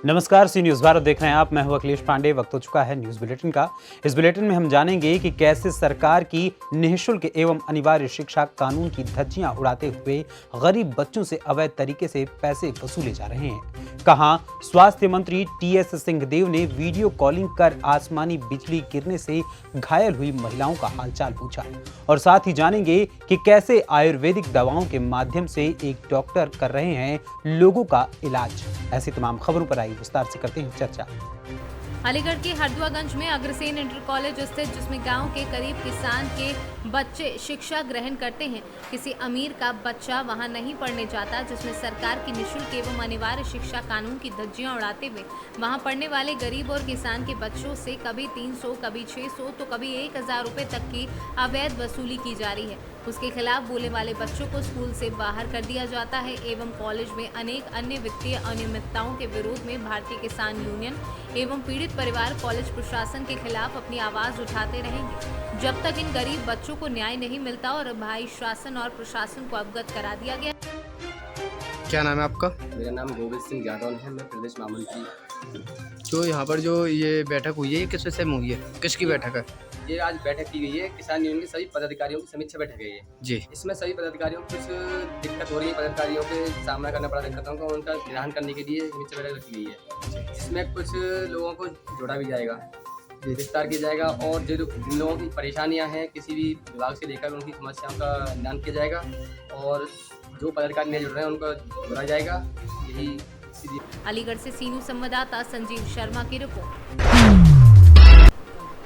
नमस्कार, सी न्यूज़ भारत देख रहे हैं आप। मैं हूं अखिलेश पांडे। वक्त हो चुका है न्यूज़ बुलेटिन का। इस बुलेटिन में हम जानेंगे कि कैसे सरकार की निःशुल्क एवं अनिवार्य शिक्षा कानून की धज्जियां उड़ाते हुए गरीब बच्चों से अवैध तरीके से पैसे वसूले जा रहे हैं। कहां स्वास्थ्य मंत्री टीएस सिंहदेव ने वीडियो कॉलिंग कर आसमानी बिजली गिरने से घायल हुई महिलाओं का हालचाल पूछा। और साथ ही जानेंगे कि कैसे आयुर्वेदिक दवाओं के माध्यम से एक डॉक्टर कर रहे हैं लोगों का इलाज। ऐसी तमाम खबरों पर आई विस्तार से करते हैं चर्चा। अलीगढ़ के हरदुआगंज में अग्रसेन इंटर कॉलेज स्थित, जिसमें गांव के करीब किसान के बच्चे शिक्षा ग्रहण करते हैं। किसी अमीर का बच्चा वहां नहीं पढ़ने जाता, जिसमें सरकार की निःशुल्क एवं अनिवार्य शिक्षा कानून की धज्जियां उड़ाते हुए वहां पढ़ने वाले गरीब और किसान के बच्चों से कभी 300, कभी 600 तो कभी 1000 रुपए तक की अवैध वसूली की जा रही है। उसके खिलाफ बोलने वाले बच्चों को स्कूल से बाहर कर दिया जाता है एवं कॉलेज में अनेक अन्य वित्तीय अनियमितताओं के विरोध में भारतीय किसान यूनियन एवं पीड़ित परिवार कॉलेज प्रशासन के खिलाफ अपनी आवाज उठाते रहेंगे जब तक इन गरीब बच्चों को न्याय नहीं मिलता और भाई शासन और प्रशासन को अवगत करा दिया गया। क्या नाम है आपका? मेरा नाम गोविंद सिंह यादव है। मैं प्रदेश महामंत्री। जो यहाँ पर जो ये बैठक हुई है, ये किस विषय में हुई है? किसकी बैठक है? ये आज बैठक की गई है, किसान यूनियन के सभी पदाधिकारियों की समीक्षा बैठक है ये जी। इसमें सभी पदाधिकारियों को कुछ दिक्कत हो रही है, पदाधिकारियों के सामना करना पड़ा दिक्कतों का, उनका निदान करने के लिए समीक्षा बैठक रखी गई है। इसमें कुछ लोगों को जोड़ा भी जाएगा, विस्तार किया जाएगा और जो जिन लोगों की परेशानियां हैं किसी भी विभाग से लेकर उनकी समस्याओं का निदान किया जाएगा और जो पदाधिकारी नहीं जुड़ रहे हैं उनको जोड़ा जाएगा। यही अलीगढ़ से सीनू संवाददाता संजीव शर्मा की रिपोर्ट।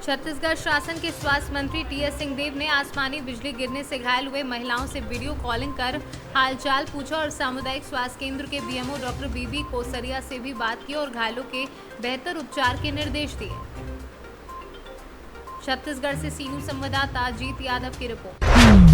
छत्तीसगढ़ शासन के स्वास्थ्य मंत्री टीएस सिंहदेव ने आसमानी बिजली गिरने से घायल हुए महिलाओं से वीडियो कॉलिंग कर हालचाल पूछा और सामुदायिक स्वास्थ्य केंद्र के बीएमओ डॉक्टर बीबी कोसरिया से भी बात की और घायलों के बेहतर उपचार के निर्देश दिए। छत्तीसगढ़ से सीनू संवाददाता अजीत यादव की रिपोर्ट।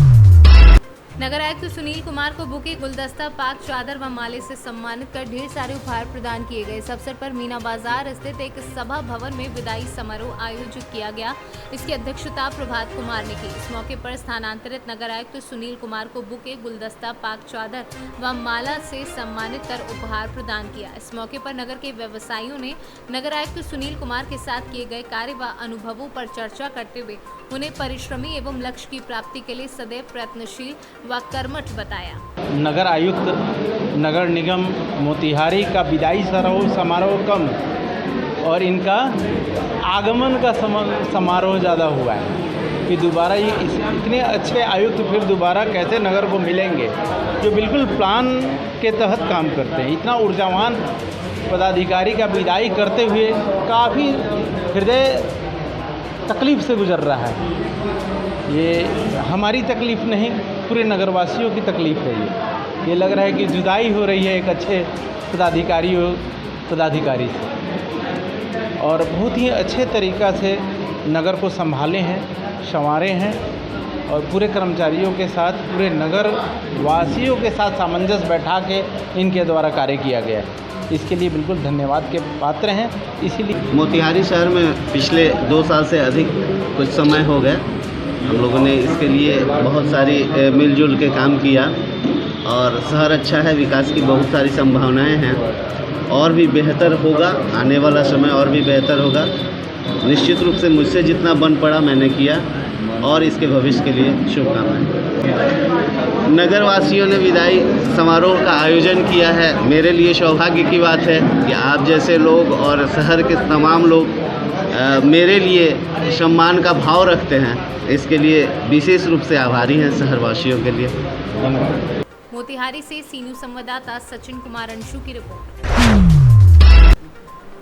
नगर आयुक्त सुनील कुमार को बुके, गुलदस्ता, पाक चादर व माले से सम्मानित कर ढेर सारे उपहार प्रदान किए गए। इस अवसर पर मीना बाजार स्थित एक सभा भवन में विदाई समारोह आयोजित किया गया। इसकी अध्यक्षता प्रभात कुमार ने की। इस मौके पर स्थानांतरित नगर आयुक्त सुनील कुमार को बुके, गुलदस्ता, पाक चादर व माला से सम्मानित कर उपहार प्रदान किया। इस मौके पर नगर के व्यवसायियों ने नगर आयुक्त सुनील कुमार के साथ किए गए कार्य व अनुभवों पर चर्चा करते हुए उन्हें परिश्रमी एवं लक्ष्य की प्राप्ति के लिए सदैव प्रयत्नशील व कर्मठ बताया। नगर आयुक्त नगर निगम मोतिहारी का विदाई समारोह कम और इनका आगमन का समारोह ज़्यादा हुआ है कि दोबारा ये इतने अच्छे आयुक्त फिर दोबारा कैसे नगर को मिलेंगे, जो बिल्कुल प्लान के तहत काम करते हैं। इतना ऊर्जावान पदाधिकारी का विदाई करते हुए काफ़ी हृदय तकलीफ़ से गुजर रहा है। ये हमारी तकलीफ़ नहीं, पूरे नगरवासियों की तकलीफ़ है। ये लग रहा है कि जुदाई हो रही है एक अच्छे पदाधिकारी से, और बहुत ही अच्छे तरीक़ा से नगर को संभाले हैं, संवारे हैं और पूरे कर्मचारियों के साथ, पूरे नगर वासियों के साथ सामंजस्य बैठा के इनके द्वारा कार्य किया गया है। इसके लिए बिल्कुल धन्यवाद के पात्र हैं। इसीलिए मोतिहारी शहर में पिछले 2 साल से अधिक कुछ समय हो गए हम लोगों ने इसके लिए बहुत सारी मिलजुल के काम किया और शहर अच्छा है, विकास की बहुत सारी संभावनाएं हैं और भी बेहतर होगा। आने वाला समय और भी बेहतर होगा। निश्चित रूप से मुझसे जितना बन पड़ा मैंने किया और इसके भविष्य के लिए शुभकामनाएं। नगरवासियों ने विदाई समारोह का आयोजन किया है। मेरे लिए सौभाग्य की बात है कि आप जैसे लोग और शहर के तमाम लोग मेरे लिए सम्मान का भाव रखते हैं। इसके लिए विशेष रूप से आभारी हैं शहरवासियों के लिए। मोतिहारी से सीनू संवाददाता सचिन कुमार अंशु की रिपोर्ट।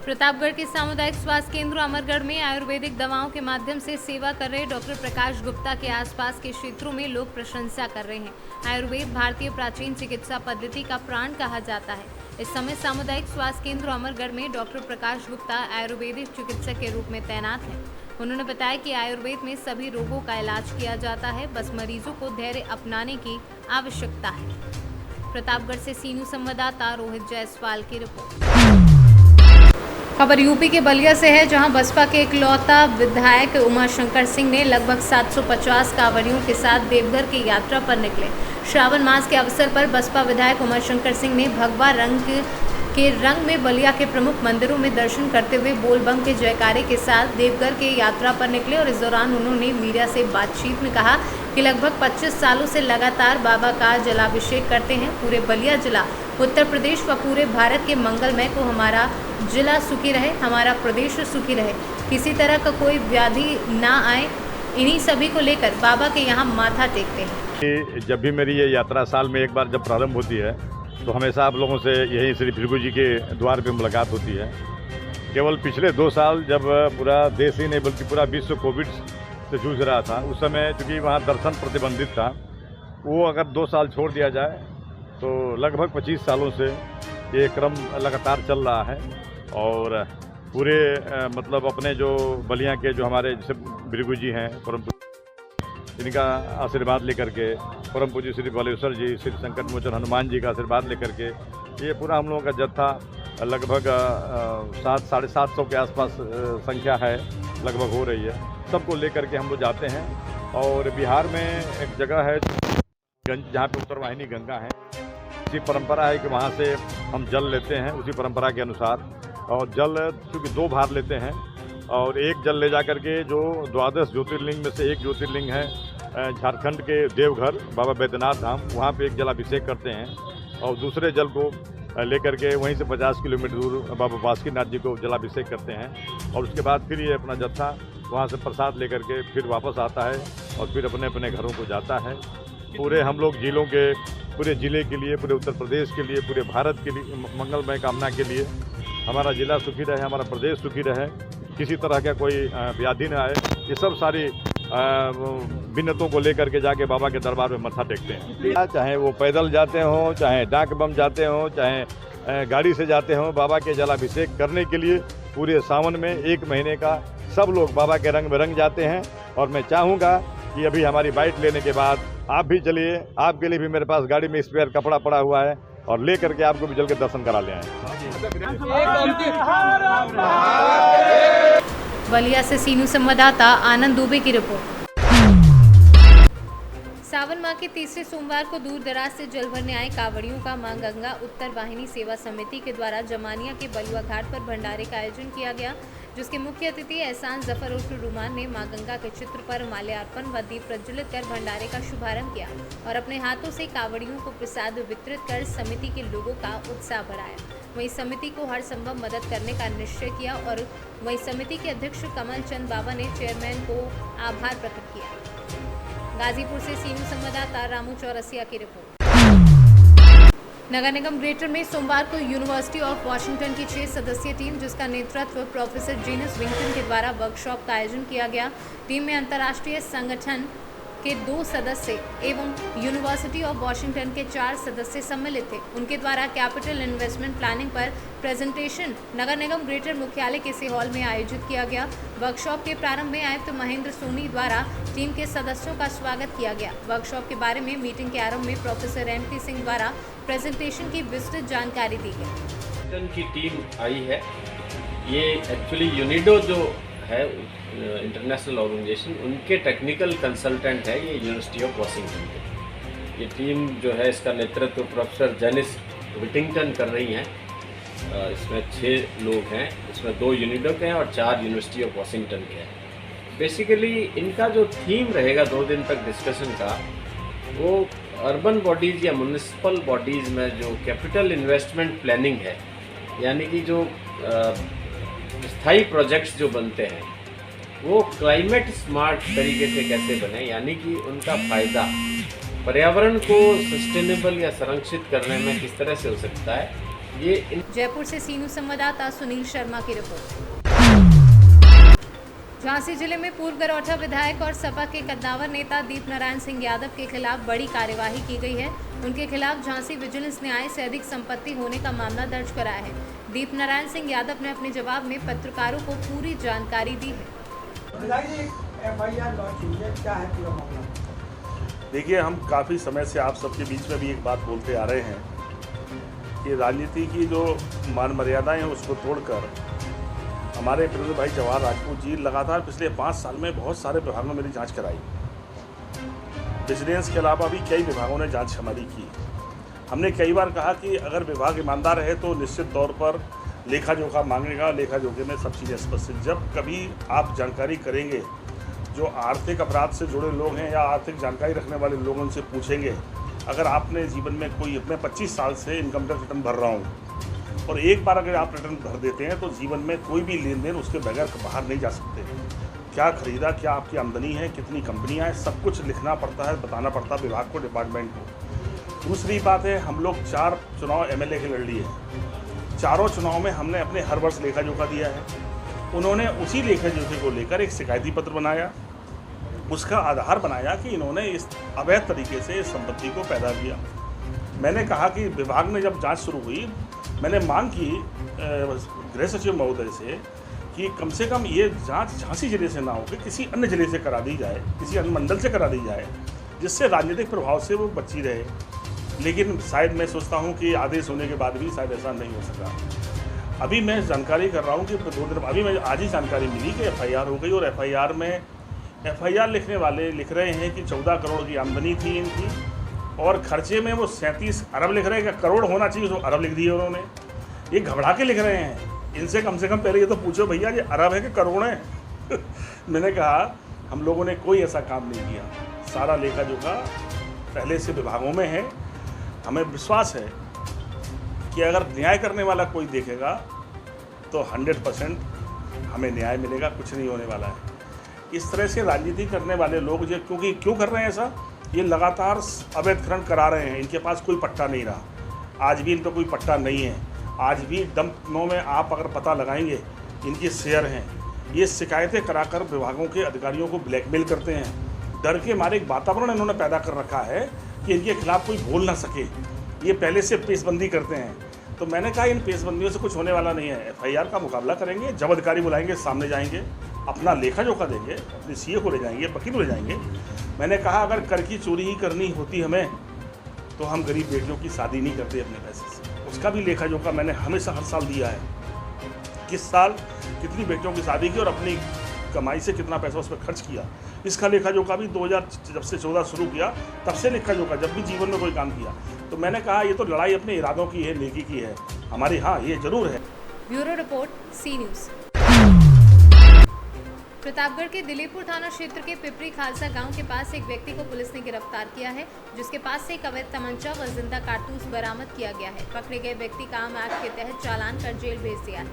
प्रतापगढ़ के सामुदायिक स्वास्थ्य केंद्र अमरगढ़ में आयुर्वेदिक दवाओं के माध्यम से सेवा कर रहे डॉक्टर प्रकाश गुप्ता के आसपास के क्षेत्रों में लोग प्रशंसा कर रहे हैं। आयुर्वेद भारतीय प्राचीन चिकित्सा पद्धति का प्राण कहा जाता है। इस समय सामुदायिक स्वास्थ्य केंद्र अमरगढ़ में डॉक्टर प्रकाश गुप्ता आयुर्वेदिक चिकित्सक के रूप में तैनात हैं। उन्होंने बताया कि आयुर्वेद में सभी रोगों का इलाज किया जाता है, बस मरीजों को धैर्य अपनाने की आवश्यकता है। प्रतापगढ़ से सीनू संवाददाता रोहित जायसवाल की रिपोर्ट। खबर यूपी के बलिया से है, जहां बसपा के इकलौता विधायक उमाशंकर सिंह ने लगभग 750 कांवड़ियों के साथ देवघर की यात्रा पर निकले। श्रावण मास के अवसर पर बसपा विधायक उमाशंकर सिंह ने भगवा रंग के रंग में बलिया के प्रमुख मंदिरों में दर्शन करते हुए बोलबम के जयकारे के साथ देवघर के यात्रा पर निकले और इस दौरान उन्होंने मीडिया से बातचीत में कहा कि लगभग 25 सालों से लगातार बाबा का जलाभिषेक करते हैं। पूरे बलिया जिला उत्तर प्रदेश व पूरे भारत के मंगलमय को हमारा जिला सुखी रहे, हमारा प्रदेश सुखी रहे, किसी तरह का कोई व्याधि ना आए, इन्हीं सभी को लेकर बाबा के यहाँ माथा टेकते हैं। जब भी मेरी ये यात्रा साल में एक बार जब प्रारंभ होती है तो हमेशा आप लोगों से यही श्री भृगु जी के द्वार पे मुलाकात होती है। केवल पिछले 2 साल जब पूरा देश ही नहीं बल्कि पूरा विश्व कोविड से जूझ रहा था, उस समय चूँकि वहाँ दर्शन प्रतिबंधित था, वो अगर 2 साल छोड़ दिया जाए तो लगभग 25 सालों से ये क्रम लगातार चल रहा है। और पूरे मतलब अपने जो बलिया के जो हमारे जैसे भृगु जी हैं परम, इनका आशीर्वाद लेकर के, परम पूज्य श्री बालेश्वर जी, श्री संकट मोचन हनुमान जी का आशीर्वाद लेकर के ये पूरा हम लोगों का जत्था लगभग 700-750 के आसपास संख्या है, लगभग हो रही है। सबको लेकर के हम लोग जाते हैं। और बिहार में एक जगह है जहाँ पे उत्तरवाहिनी गंगा है, इसी परंपरा है कि वहाँ से हम जल लेते हैं उसी परंपरा के अनुसार। और जल चूँकि 2 भार लेते हैं और एक जल ले जा कर के जो 12 ज्योतिर्लिंग में से एक ज्योतिर्लिंग है झारखंड के देवघर बाबा बैद्यनाथ धाम, वहाँ पे एक जलाभिषेक करते हैं और दूसरे जल को लेकर के वहीं से 50 किलोमीटर दूर बाबा बासुकीनाथ जी को जलाभिषेक करते हैं। और उसके बाद फिर ये अपना जत्था वहाँ से प्रसाद लेकर के फिर वापस आता है और फिर अपने अपने घरों को जाता है। पूरे हम लोग जिलों के, पूरे ज़िले के लिए, पूरे उत्तर प्रदेश के लिए, पूरे भारत के लिए मंगलमय कामना के लिए हमारा ज़िला सुखी रहे, हमारा प्रदेश सुखी रहे, किसी तरह का कोई व्याधि न आए, ये सब सारी बिन्नतों को लेकर के जाके बाबा के दरबार में मत्था टेकते हैं। चाहे वो पैदल जाते हों, चाहे डाक बम जाते हों, चाहे गाड़ी से जाते हों, बाबा के जलाभिषेक करने के लिए पूरे सावन में 1 महीने का सब लोग बाबा के रंग में रंग जाते हैं। और मैं चाहूँगा कि अभी हमारी बाइट लेने के बाद आप भी चलिए, आपके लिए भी मेरे पास गाड़ी में स्पेयर कपड़ा पड़ा हुआ है और ले करके आपको भी जल के दर्शन करा ले आए। बलिया से सीनू संवाददाता आनंद दुबे की रिपोर्ट। सावन माह के तीसरे सोमवार को दूर दराज से जल भरने आए कांवड़ियों का मां गंगा उत्तर वाहिनी सेवा समिति के द्वारा जमानिया के बलुआ घाट पर भंडारे का आयोजन किया गया, जिसके मुख्य अतिथि एहसान जफर उर्फ रुमान ने मां गंगा के चित्र पर माल्यार्पण व दीप प्रज्वलित कर भंडारे का शुभारंभ किया और अपने हाथों से कांवड़ियों को प्रसाद वितरित कर समिति के लोगों का उत्साह बढ़ाया। वहीं समिति को हर संभव मदद करने का निश्चय किया और वहीं समिति के अध्यक्ष कमल चंद बाबा ने चेयरमैन को आभार प्रकट किया। गाजीपुर से सीनू संवाददाता रामू चौरसिया की रिपोर्ट। नगर निगम ग्रेटर में सोमवार को यूनिवर्सिटी ऑफ वॉशिंगटन की 6 सदस्यीय टीम, जिसका नेतृत्व प्रोफेसर जेनिस विंगटन के द्वारा वर्कशॉप का आयोजन किया गया। टीम में अंतर्राष्ट्रीय संगठन के 2 सदस्य एवं यूनिवर्सिटी ऑफ वॉशिंगटन के 4 सदस्य सम्मिलित थे। उनके द्वारा कैपिटल इन्वेस्टमेंट प्लानिंग पर प्रेजेंटेशन नगर निगम ग्रेटर मुख्यालय के सी हॉल में आयोजित किया गया। वर्कशॉप के प्रारंभ में आयुक्त महेंद्र सोनी द्वारा टीम के सदस्यों का स्वागत किया गया। वर्कशॉप के बारे में मीटिंग के आरंभ में प्रोफेसर MP सिंह द्वारा प्रेजेंटेशन की विस्तृत जानकारी दी गई। की टीम आई है, ये एक्चुअली यूनिडो जो है इंटरनेशनल ऑर्गेनाइजेशन, उनके टेक्निकल कंसल्टेंट है ये यूनिवर्सिटी ऑफ वॉशिंगटन के। ये टीम जो है इसका नेतृत्व प्रोफेसर जेनिस विंगटन कर रही हैं। इसमें 6 लोग हैं, इसमें 2 यूनिडो के हैं और 4 यूनिवर्सिटी ऑफ वॉशिंगटन के हैं। बेसिकली इनका जो थीम रहेगा 2 दिन तक डिस्कशन का, वो अर्बन बॉडीज़ या म्यूनिसिपल बॉडीज़ में जो कैपिटल इन्वेस्टमेंट प्लानिंग है, यानी कि जो स्थायी प्रोजेक्ट्स जो बनते हैं वो क्लाइमेट स्मार्ट तरीके से कैसे बने, यानी कि उनका फ़ायदा पर्यावरण को सस्टेनेबल या संरक्षित करने में किस तरह से हो सकता है। ये जयपुर से सीनू संवाददाता सुनील शर्मा की रिपोर्ट। झांसी जिले में पूर्व गरौठा विधायक और सपा के कद्दावर नेता दीप नारायण सिंह यादव के खिलाफ बड़ी कार्यवाही की गई है। उनके खिलाफ झांसी विजिलेंस ने आय से अधिक संपत्ति होने का मामला दर्ज कराया है। दीप नारायण सिंह यादव ने अपने जवाब में पत्रकारों को पूरी जानकारी दी है। देखिए, हम काफ़ी समय से आप सबके बीच में भी एक बात बोलते आ रहे हैं कि राजनीति की जो मान मर्यादाएं हैं उसको तोड़कर हमारे प्रिय भाई जवाहर राजपूत जी लगातार पिछले 5 साल में बहुत सारे विभागों में मेरी जांच कराई। विजिलेंस के अलावा भी कई विभागों ने जांच हमारी की। हमने कई बार कहा कि अगर विभाग ईमानदार है तो निश्चित तौर पर लेखा जोखा मांगेगा, लेखा जोखे में सब चीज़ें स्पष्ट हैं। जब कभी आप जानकारी करेंगे, जो आर्थिक अपराध से जुड़े लोग हैं या आर्थिक जानकारी रखने वाले लोग उनसे पूछेंगे, अगर आपने जीवन में कोई, मैं 25 साल से इनकम टैक्स रिटर्न भर रहा हूँ और एक बार अगर आप रिटर्न भर देते हैं तो जीवन में कोई भी लेन देन उसके बगैर बाहर नहीं जा सकते। क्या खरीदा, क्या आपकी आमदनी है, कितनी कंपनियां हैं, सब कुछ लिखना पड़ता है, बताना पड़ता है विभाग को, डिपार्टमेंट को। दूसरी बात है, हम लोग 4 चुनाव MLA के लड़ लिए हैं। चारों चुनाव में हमने अपने हर वर्ष लेखा जोखा दिया है। उन्होंने उसी लेखा जोखे को लेकर एक शिकायती पत्र बनाया, उसका आधार बनाया कि इन्होंने इस अवैध तरीके से इस संपत्ति को पैदा किया। मैंने कहा कि विभाग में जब जांच शुरू हुई, मैंने मांग की गृह सचिव महोदय से कि कम से कम ये जांच झांसी जिले से ना होकर किसी अन्य जिले से करा दी जाए, किसी अन्य मंडल से करा दी जाए, जिससे राजनीतिक प्रभाव से वो बची रहे। लेकिन शायद मैं सोचता हूँ कि आदेश होने के बाद भी शायद ऐसा नहीं हो सका। अभी मैं जानकारी कर रहा हूँ कि 2 दिन अभी मैं आज ही जानकारी मिली कि FIR हो गई और FIR लिखने वाले लिख रहे हैं कि 14 करोड़ की आमदनी थी इनकी और खर्चे में वो 37 अरब लिख रहे हैं। करोड़ होना चाहिए, तो अरब लिख दिए उन्होंने। ये घबरा के लिख रहे हैं। इनसे कम से कम पहले ये तो पूछो भैया ये अरब है कि करोड़ है। मैंने कहा हम लोगों ने कोई ऐसा काम नहीं किया, सारा लेखा जोखा पहले से विभागों में है। हमें विश्वास है कि अगर न्याय करने वाला कोई देखेगा तो 100% हमें न्याय मिलेगा, कुछ नहीं होने वाला है। इस तरह से राजनीति करने वाले लोग जो क्यों कर रहे हैं ऐसा, ये लगातार अवैध खनन करा रहे हैं। इनके पास कोई पट्टा नहीं रहा, आज भी इन पर कोई पट्टा नहीं है। आज भी डंपों में आप अगर पता लगाएंगे इनके शेयर हैं। ये शिकायतें कराकर विभागों के अधिकारियों को ब्लैकमेल करते हैं। डर के मारे एक वातावरण इन्होंने पैदा कर रखा है कि इनके खिलाफ कोई बोल ना सके। ये पहले से पेशबंदी करते हैं। तो मैंने कहा इन पेशबंदियों से कुछ होने वाला नहीं है। FIR का मुकाबला करेंगे, जब अधिकारी बुलाएंगे सामने जाएंगे, अपना लेखा जोखा देंगे, अपने CA को ले जाएंगे, वकील को ले जाएंगे। मैंने कहा अगर कर की चोरी ही करनी होती हमें तो हम गरीब बेटियों की शादी नहीं करते अपने पैसे से। उसका भी लेखा जोखा मैंने हमेशा हर साल दिया है। किस साल कितनी बेटियों की शादी की और अपनी कमाई से कितना पैसा उस पर खर्च किया, इसका लेखा जोखा भी 2000 जब से 14 शुरू किया तब से लेखा जोखा, जब भी जीवन में कोई काम किया। तो मैंने कहा ये तो लड़ाई अपने इरादों की है, नेकी की है हमारी। हाँ, ये जरूर है। Bureau report, C news. Pratapgarh के दिलीपुर थाना क्षेत्र के पिपरी खालसा गांव के पास एक व्यक्ति को पुलिस ने गिरफ्तार किया है, जिसके पास से एक अवैध तमंचा व जिंदा कारतूस बरामद किया गया है। पकड़े गए व्यक्ति का आम एक्ट के तहत चालान कर जेल भेज दिया है।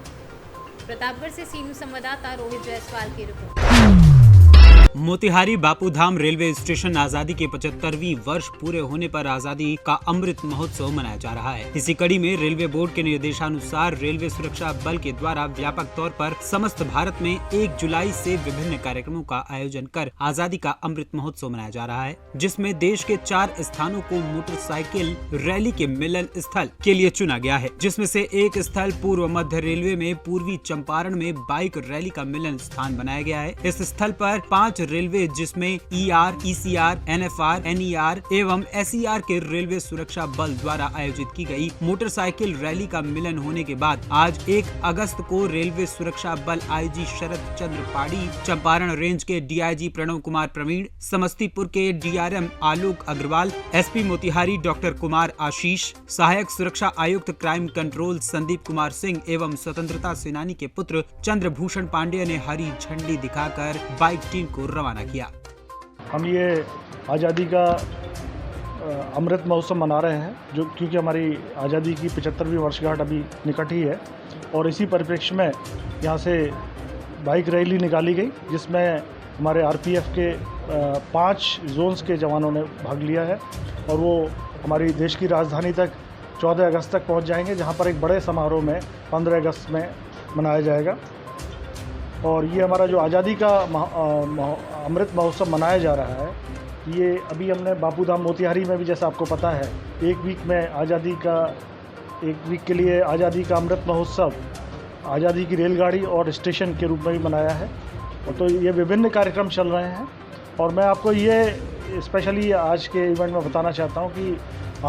प्रतापगढ़ से C न्यूज़ संवाददाता रोहित जायसवाल की report. Motihari Bapudham railway station आजादी के 75वीं वर्ष पूरे होने पर आजादी का अमृत महोत्सव मनाया जा रहा है। इसी कड़ी में रेलवे बोर्ड के निर्देशानुसार रेलवे सुरक्षा बल के द्वारा व्यापक तौर पर समस्त भारत में 1 जुलाई से विभिन्न कार्यक्रमों का आयोजन कर आजादी का अमृत महोत्सव मनाया जा रहा है, जिसमें देश के 4 स्थानों को मोटरसाइकिल रैली के मिलन स्थल के लिए चुना गया है, जिसमें से एक स्थल पूर्व मध्य रेलवे में पूर्वी चंपारण में बाइक रैली का मिलन स्थान बनाया गया है। इस स्थल पर 5 रेलवे जिसमें ER, ECR, NFR, NER एवं SER के रेलवे सुरक्षा बल द्वारा आयोजित की गई मोटरसाइकिल रैली का मिलन होने के बाद आज 1 अगस्त को रेलवे सुरक्षा बल IG शरद चंद्र पाड़ी, चंपारण रेंज के DIG प्रणव कुमार प्रवीण, समस्तीपुर के DRM आलोक अग्रवाल, SP मोतिहारी डॉक्टर कुमार आशीष, सहायक सुरक्षा आयुक्त क्राइम कंट्रोल संदीप कुमार सिंह एवं स्वतंत्रता सेनानी के पुत्र चंद्रभूषण पांडेय ने हरी झंडी दिखाकर बाइक टीम को रवाना किया। हम ये आज़ादी का अमृत महोत्सव मना रहे हैं, जो क्योंकि हमारी आज़ादी की 75वीं वर्षगांठ अभी निकट ही है और इसी परिप्रेक्ष्य में यहाँ से बाइक रैली निकाली गई, जिसमें हमारे RPF के 5 जोन्स के जवानों ने भाग लिया है और वो हमारी देश की राजधानी तक 14 अगस्त तक पहुँच जाएंगे, जहाँ पर एक बड़े समारोह में 15 अगस्त में मनाया जाएगा। और ये हमारा जो आज़ादी का अमृत महोत्सव मनाया जा रहा है, ये अभी हमने बापूधाम मोतिहारी में भी, जैसा आपको पता है, एक वीक के लिए आज़ादी का अमृत महोत्सव आज़ादी की रेलगाड़ी और स्टेशन के रूप में भी मनाया है। और तो ये विभिन्न कार्यक्रम चल रहे हैं और मैं आपको ये स्पेशली आज के इवेंट में बताना चाहता हूँ कि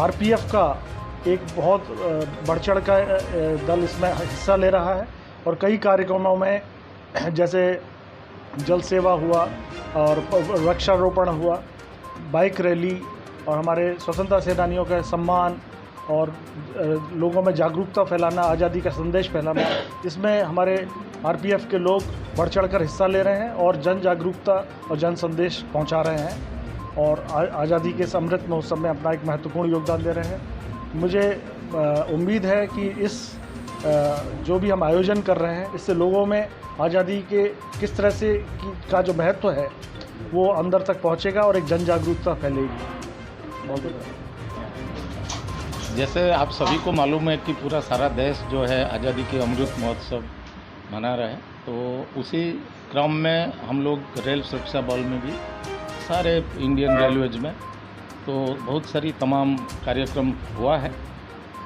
RPF का एक बहुत बढ़ चढ़ का दल इसमें हिस्सा ले रहा है और कई कार्यक्रमों में जैसे जल सेवा हुआ और वृक्षारोपण हुआ, बाइक रैली और हमारे स्वतंत्रता सेनानियों का सम्मान और लोगों में जागरूकता फैलाना, आज़ादी का संदेश फैलाना, इसमें हमारे आरपीएफ के लोग बढ़ चढ़कर हिस्सा ले रहे हैं और जन जागरूकता और जन संदेश पहुंचा रहे हैं और आज़ादी के इस अमृत महोत्सव में अपना एक महत्वपूर्ण योगदान दे रहे हैं। मुझे उम्मीद है कि इस जो भी हम आयोजन कर रहे हैं इससे लोगों में आज़ादी के किस तरह से का जो महत्व है वो अंदर तक पहुंचेगा और एक जन जागरूकता फैलेगी। बहुत जैसे आप सभी को मालूम है कि पूरा सारा देश जो है आज़ादी के अमृत महोत्सव मना रहा है, तो उसी क्रम में हम लोग रेल सुरक्षा बल में भी सारे इंडियन रेलवेज में तो बहुत सारी तमाम कार्यक्रम हुआ है।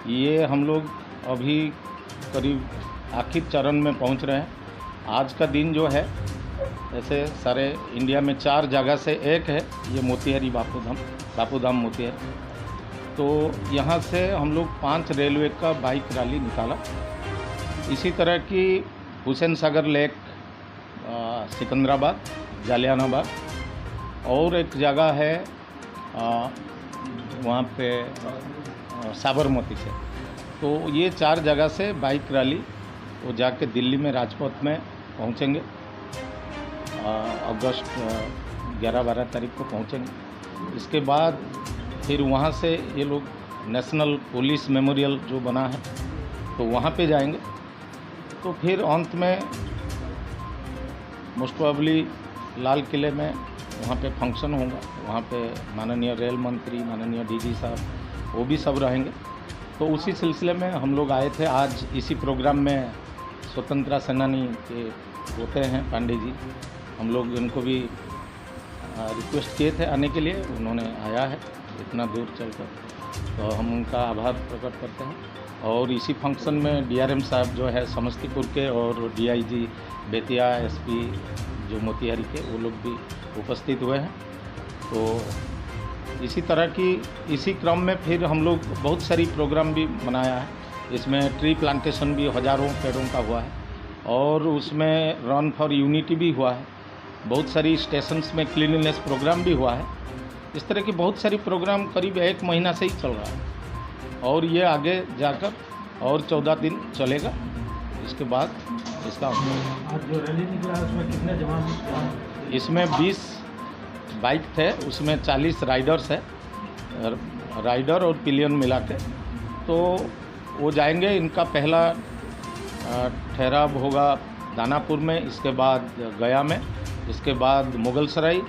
ये हम लोग अभी करीब आखिर चरण में पहुंच रहे हैं। आज का दिन जो है ऐसे सारे इंडिया में 4 जगह से एक है ये मोतीहारी बापूधाम मोतीहारी। तो यहाँ से हम लोग 5 रेलवे का बाइक रैली निकाला। इसी तरह की हुसैन सागर लेक, सिकंदराबाद, जालियानाबाद और एक जगह है वहाँ पे साबरमती से। तो ये 4 जगह से बाइक रैली वो जाके दिल्ली में राजपथ में पहुँचेंगे। अगस्त 11-12 तारीख को पहुँचेंगे। इसके बाद फिर वहाँ से ये लोग नेशनल पुलिस मेमोरियल जो बना है तो वहाँ पे जाएंगे। तो फिर अंत में मोस्ट प्रोबेबली लाल किले में वहाँ पे फंक्शन होगा। वहाँ पे माननीय रेल मंत्री, माननीय डीजी साहब वो भी सब रहेंगे। तो उसी सिलसिले में हम लोग आए थे। आज इसी प्रोग्राम में स्वतंत्रता सेनानी के होते हैं पांडे जी, हम लोग उनको भी रिक्वेस्ट किए थे आने के लिए, उन्होंने आया है इतना दूर चलकर, तो हम उनका आभार प्रकट करते हैं। और इसी फंक्शन में डीआरएम साहब जो है समस्तीपुर के और डीआईजी बेतिया, एसपी जो मोतीहारी के, वो लोग भी उपस्थित हुए हैं। तो इसी क्रम में फिर हम लोग बहुत सारी प्रोग्राम भी मनाया है। इसमें ट्री प्लांटेशन भी हज़ारों पेड़ों का हुआ है और उसमें रन फॉर यूनिटी भी हुआ है। बहुत सारी स्टेशंस में क्लीनलीनेस प्रोग्राम भी हुआ है। इस तरह की बहुत सारी प्रोग्राम करीब 1 महीना से ही चल रहा है और ये आगे जाकर और 14 दिन चलेगा। इसके बाद इसका आज जो रैली निकला है उसमें कितने जवान? इसमें 20 बाइक थे, उसमें 40 राइडर्स है, राइडर और पिलियन मिला के। तो वो जाएंगे। इनका पहला ठहराव होगा दानापुर में, इसके बाद गया में, इसके बाद मुगलसराय,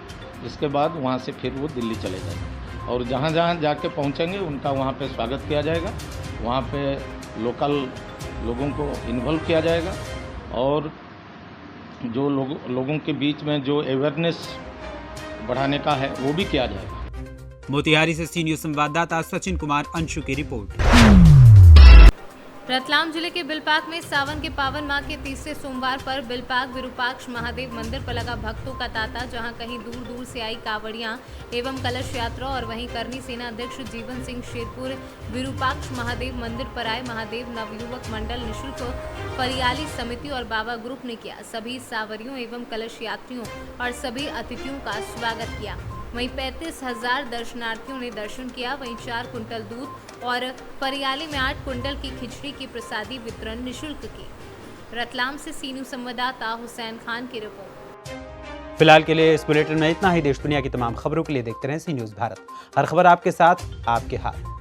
इसके बाद वहाँ से फिर वो दिल्ली चले जाएंगे और जहाँ जहाँ जाके पहुँचेंगे उनका वहाँ पे स्वागत किया जाएगा। वहाँ पे लोकल लोगों को इन्वॉल्व किया जाएगा और जो लोगों के बीच में जो अवेयरनेस बढ़ाने का है वो भी किया जाएगा। मोतिहारी से सी न्यूज़ संवाददाता सचिन कुमार अंशु की रिपोर्ट। रतलाम जिले के बिलपाक में सावन के पावन माह के तीसरे सोमवार पर बिलपाक विरूपाक्ष महादेव मंदिर पर लगा भक्तों का तांता, जहां कहीं दूर दूर से आई कांवड़ियां एवं कलश यात्रा और वहीं करनी सेना अध्यक्ष जीवन सिंह शेरपुर विरूपाक्ष महादेव मंदिर पर आए। महादेव नवयुवक मंडल निशुल्क परियाली समिति और बाबा ग्रुप ने किया। सभी सावरियों एवं कलश यात्रियों और सभी अतिथियों का स्वागत किया। वहीं 35,000 दर्शनार्थियों ने दर्शन किया। वहीं 4 कुंटल दूध और परियाली में 8 कुंटल की खिचड़ी की प्रसादी वितरण निःशुल्क की। रतलाम से सी न्यूज़ संवाददाता हुसैन खान की रिपोर्ट। फिलहाल के लिए इस बुलेटिन में इतना ही। देश दुनिया की तमाम खबरों के लिए देखते रहें सी न्यूज़ भारत। हर खबर आपके साथ, आपके हाथ।